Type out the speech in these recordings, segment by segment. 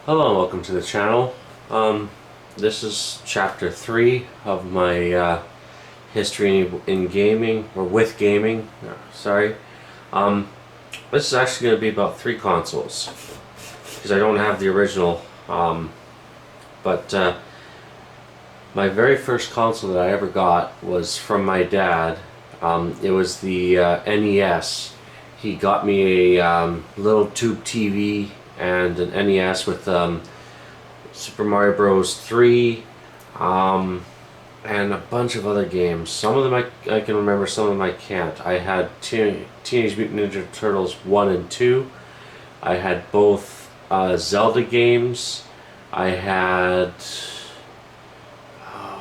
Hello and welcome to the channel. This is chapter 3 of my history in gaming, or with gaming, sorry. This is actually going to be about 3 consoles, because I don't have the original, but my very first console that I ever got was from my dad. It was the NES. He got me a little tube TV and an NES with Super Mario Bros. 3 and a bunch of other games. Some of them I can remember, some of them I can't. I had Teenage Mutant Ninja Turtles 1 and 2. I had both Zelda games. I had...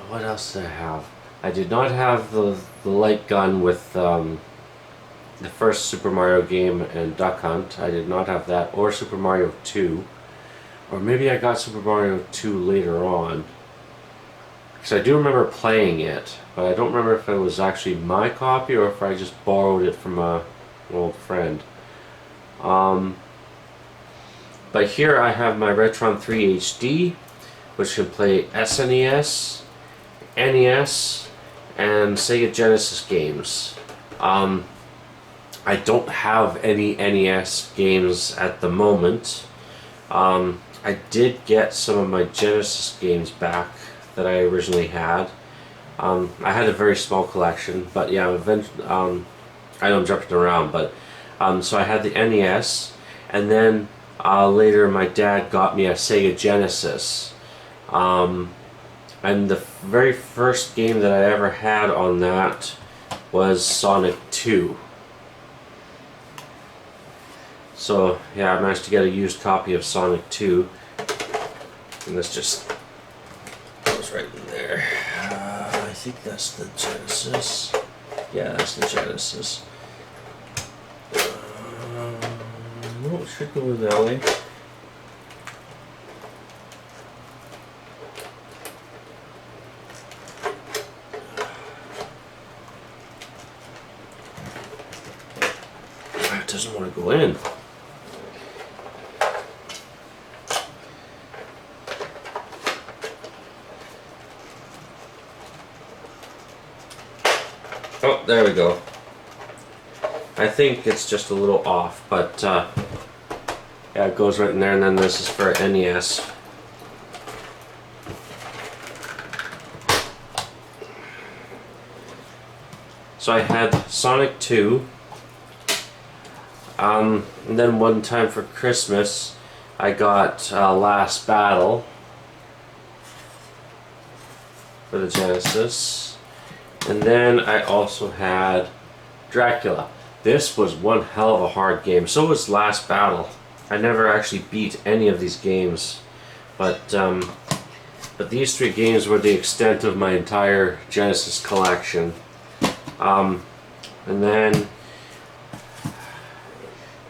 what else did I have? I did not have the light gun with the first Super Mario game and Duck Hunt. I did not have that, or Super Mario 2. Or maybe I got Super Mario 2 later on. Because I do remember playing it, but I don't remember if it was actually my copy or if I just borrowed it from an old friend. But here I have my Retron 3 HD, which can play SNES, NES, and Sega Genesis games. I don't have any NES games at the moment. I did get some of my Genesis games back that I originally had. I had a very small collection, but yeah, eventually, I know I'm jumping around, but so I had the NES, and then later my dad got me a Sega Genesis. And the very first game that I ever had on that was Sonic 2. So yeah, I managed to get a used copy of Sonic 2, and this just goes right in there. I think that's the Genesis. Yeah, that's the Genesis. No, it should go in that way. It doesn't want to go in. Oh, there we go. I think it's just a little off, but yeah, it goes right in there, and then this is for NES. So I had Sonic 2, and then one time for Christmas I got Last Battle for the Genesis. And then I also had Dracula. This was one hell of a hard game. So was Last Battle. I never actually beat any of these games, but these 3 games were the extent of my entire Genesis collection. And then in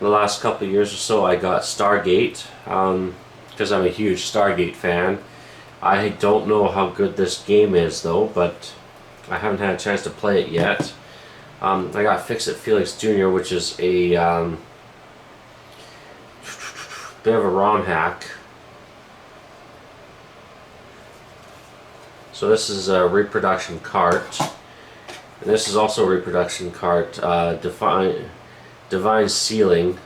the last couple of years or so, I got Stargate, because I'm a huge Stargate fan. I don't know how good this game is though, but I haven't had a chance to play it yet. I got Fix-It Felix Jr., which is a bit of a ROM hack. So this is a reproduction cart. And this is also a reproduction cart, Divine Ceiling.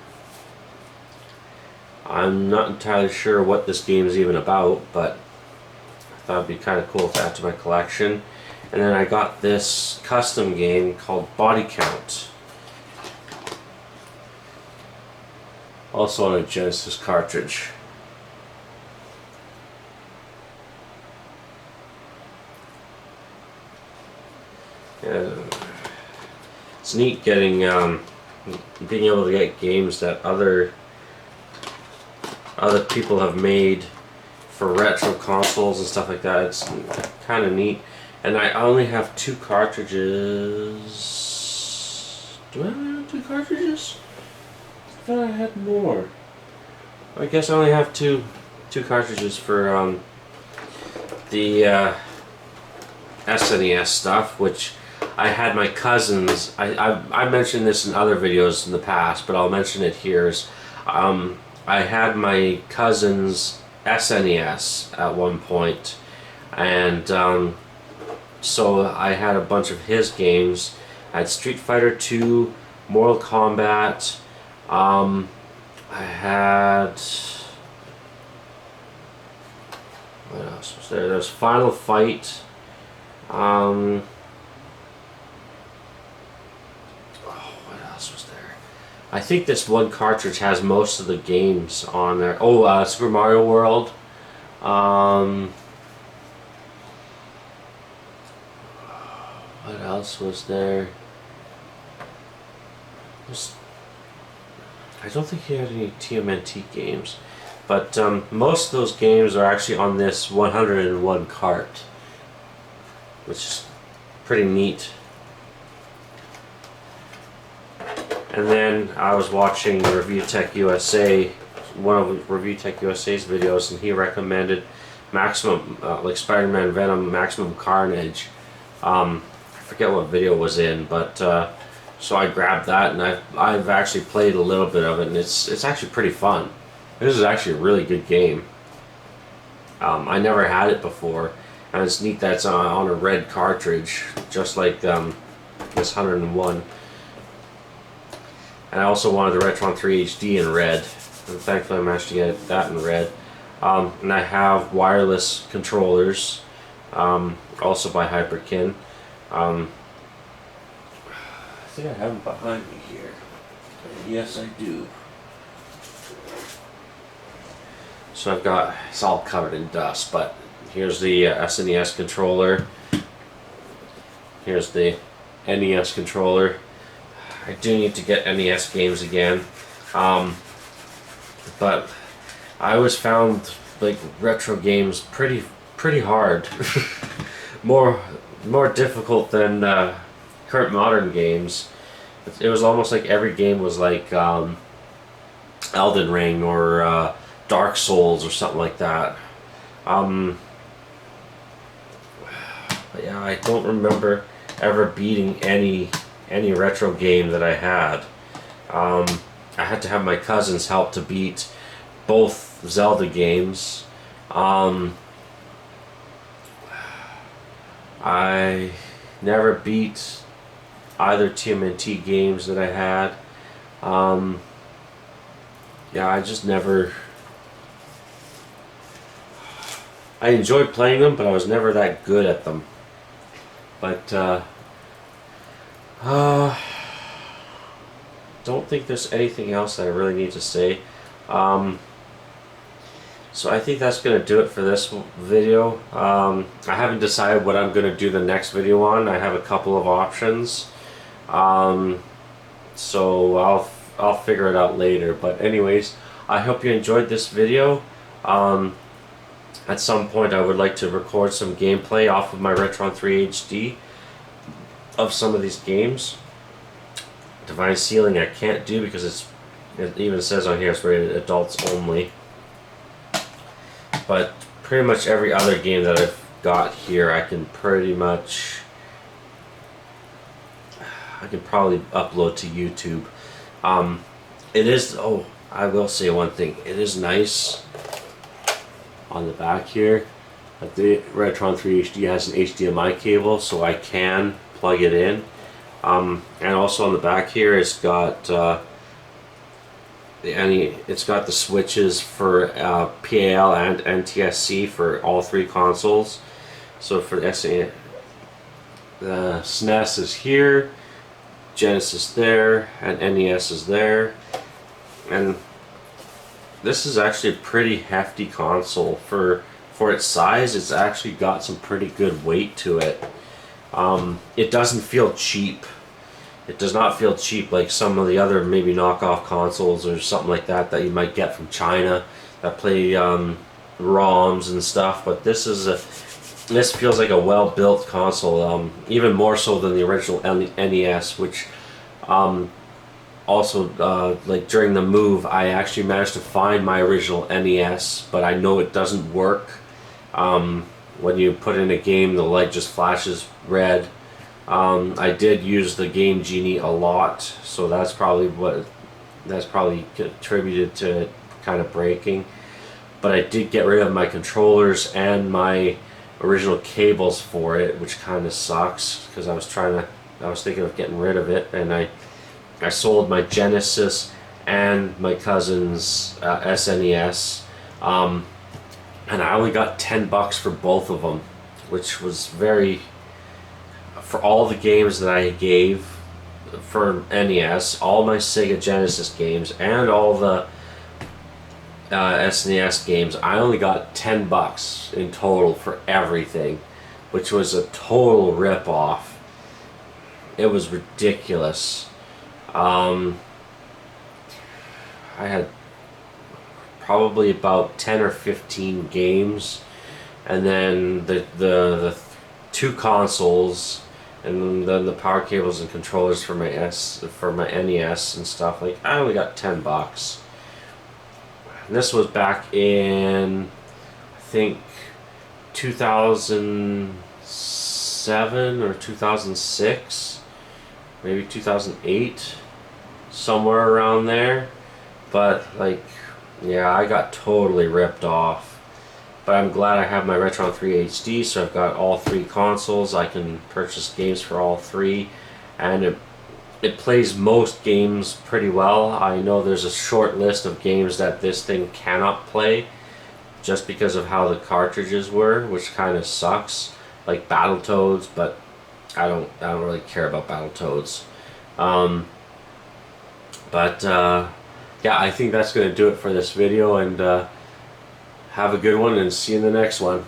I'm not entirely sure what this game is even about, but I thought it'd be kind of cool to add to my collection. And then I got this custom game called Body Count, also on a Genesis cartridge. Yeah, it's neat getting being able to get games that other people have made for retro consoles and stuff like that. It's kind of neat. And I only have 2 cartridges. Do I only have 2 cartridges? I thought I had more. I guess I only have two cartridges for the SNES stuff, which I had my cousins. I mentioned this in other videos in the past, but I'll mention it here. I had my cousin's SNES at one point, and so I had a bunch of his games. I had Street Fighter 2, Mortal Kombat. I had, what else was there? There's Final Fight. What else was there? I think this one cartridge has most of the games on there. Oh, Super Mario World. What else was there? I don't think he had any TMNT games, but most of those games are actually on this 101 cart, which is pretty neat. And then I was watching Review Tech USA, one of Review Tech USA's videos, and he recommended Maximum, like Spider-Man Venom Maximum Carnage. I forget what video it was in, but so I grabbed that, and I've actually played a little bit of it, and it's actually pretty fun. This is actually a really good game. I never had it before, and it's neat that it's on a red cartridge, just like this 101. And I also wanted the Retron 3 HD in red, and thankfully I managed to get that in red. And I have wireless controllers, also by Hyperkin. I think I have them behind me here. Yes, I do. So I've got, it's all covered in dust, but here's the SNES controller. Here's the NES controller. I do need to get NES games again. But I always found like retro games pretty hard. more difficult than current modern games. It was almost like every game was like Elden Ring or Dark Souls or something like that. But yeah, I don't remember ever beating any retro game that I had. I had to have my cousins help to beat both Zelda games. I never beat either TMNT games that I had. Yeah, I just never... I enjoyed playing them, but I was never that good at them. But, don't think there's anything else that I really need to say. So I think that's going to do it for this video. I haven't decided what I'm going to do the next video on. I have a couple of options. So I'll figure it out later. But anyways, I hope you enjoyed this video. At some point I would like to record some gameplay off of my Retron 3 HD of some of these games. Divine Ceiling I can't do because it even says on here it's rated adults only. But pretty much every other game that I've got here I can probably upload to YouTube. It is, oh, I will say one thing, it is nice on the back here that the Retron 3 HD has an HDMI cable, so I can plug it in. And also on the back here it's got it's got the switches for PAL and NTSC for all three consoles. So for the SNES is here, Genesis there, and NES is there. And this is actually a pretty hefty console for its size. It's actually got some pretty good weight to it. It doesn't feel cheap. It does not feel cheap like some of the other maybe knockoff consoles or something like that that you might get from China that play ROMs and stuff. But this feels like a well-built console, even more so than the original NES, which also like during the move I actually managed to find my original NES, but I know it doesn't work. When you put in a game, the light just flashes red. I did use the Game Genie a lot, so that's probably contributed to it kind of breaking. but I did get rid of my controllers and my original cables for it, which kind of sucks because I was thinking of getting rid of it, and I sold my Genesis and my cousin's SNES, and I only got $10 for both of them, which was for all the games that I gave for NES, all my Sega Genesis games, and all the SNES games. I only got $10 in total for everything, which was a total rip-off. It was ridiculous. I had probably about 10 or 15 games, and then the two consoles, and then the power cables and controllers for my NES and stuff. Like, I only got $10. And this was back in, I think, 2007 or 2006, maybe 2008, somewhere around there. But like, yeah, I got totally ripped off. But I'm glad I have my Retron 3 HD, so I've got all three consoles. I can purchase games for all three, and it plays most games pretty well. I know there's a short list of games that this thing cannot play just because of how the cartridges were, which kind of sucks. Like Battletoads, but I don't really care about Battletoads. Yeah, I think that's going to do it for this video, and have a good one, and see you in the next one.